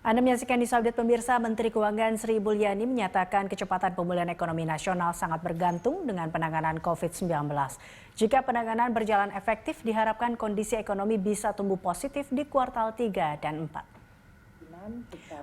Anda menyaksikan di Update Pemirsa, Menteri Keuangan Sri Mulyani menyatakan kecepatan pemulihan ekonomi nasional sangat bergantung dengan penanganan COVID-19. Jika penanganan berjalan efektif, diharapkan kondisi ekonomi bisa tumbuh positif di kuartal 3 dan 4.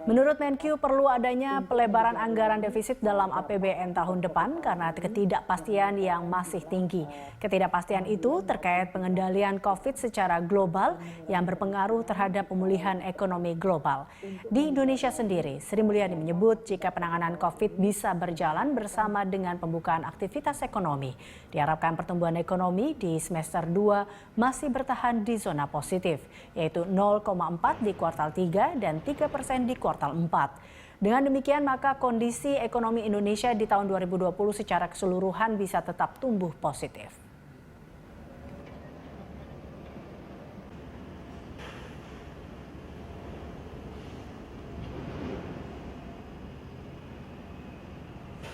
Menurut Menkyu, perlu adanya pelebaran anggaran defisit dalam APBN tahun depan karena ketidakpastian yang masih tinggi. Ketidakpastian itu terkait pengendalian COVID secara global yang berpengaruh terhadap pemulihan ekonomi global. Di Indonesia sendiri, Sri Mulyani menyebut jika penanganan COVID bisa berjalan bersama dengan pembukaan aktivitas ekonomi, diharapkan pertumbuhan ekonomi di semester 2 masih bertahan di zona positif, yaitu 0,4 di kuartal 3 dan 3% di kuartal 4. Dengan demikian, maka kondisi ekonomi Indonesia di tahun 2020 secara keseluruhan bisa tetap tumbuh positif.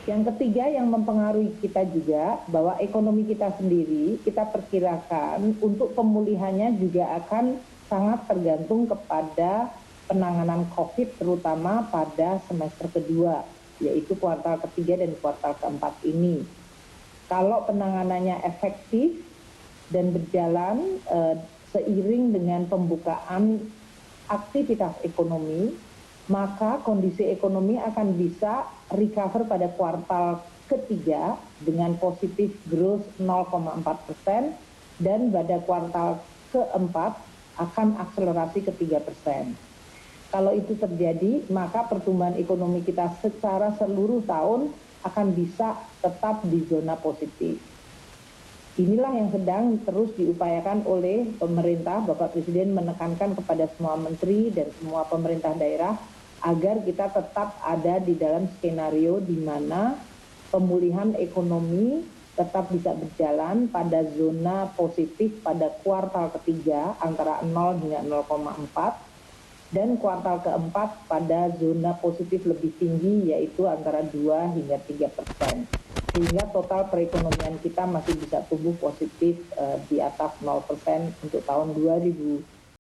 Yang ketiga yang mempengaruhi kita juga bahwa ekonomi kita sendiri kita perkirakan untuk pemulihannya juga akan sangat tergantung kepada penanganan COVID terutama pada semester kedua, yaitu kuartal ketiga dan kuartal keempat ini. Kalau penanganannya efektif dan berjalan seiring dengan pembukaan aktivitas ekonomi, maka kondisi ekonomi akan bisa recover pada kuartal ketiga dengan positif growth 0,4% dan pada kuartal keempat akan akselerasi ke 3%. Kalau itu terjadi, maka pertumbuhan ekonomi kita secara seluruh tahun akan bisa tetap di zona positif. Inilah yang sedang terus diupayakan oleh pemerintah. Bapak Presiden menekankan kepada semua menteri dan semua pemerintah daerah agar kita tetap ada di dalam skenario di mana pemulihan ekonomi tetap bisa berjalan pada zona positif pada kuartal ketiga antara 0 hingga 0,4 dan kuartal keempat pada zona positif lebih tinggi yaitu antara 2 hingga 3%. Sehingga total perekonomian kita masih bisa tumbuh positif di atas 0% untuk tahun 2020.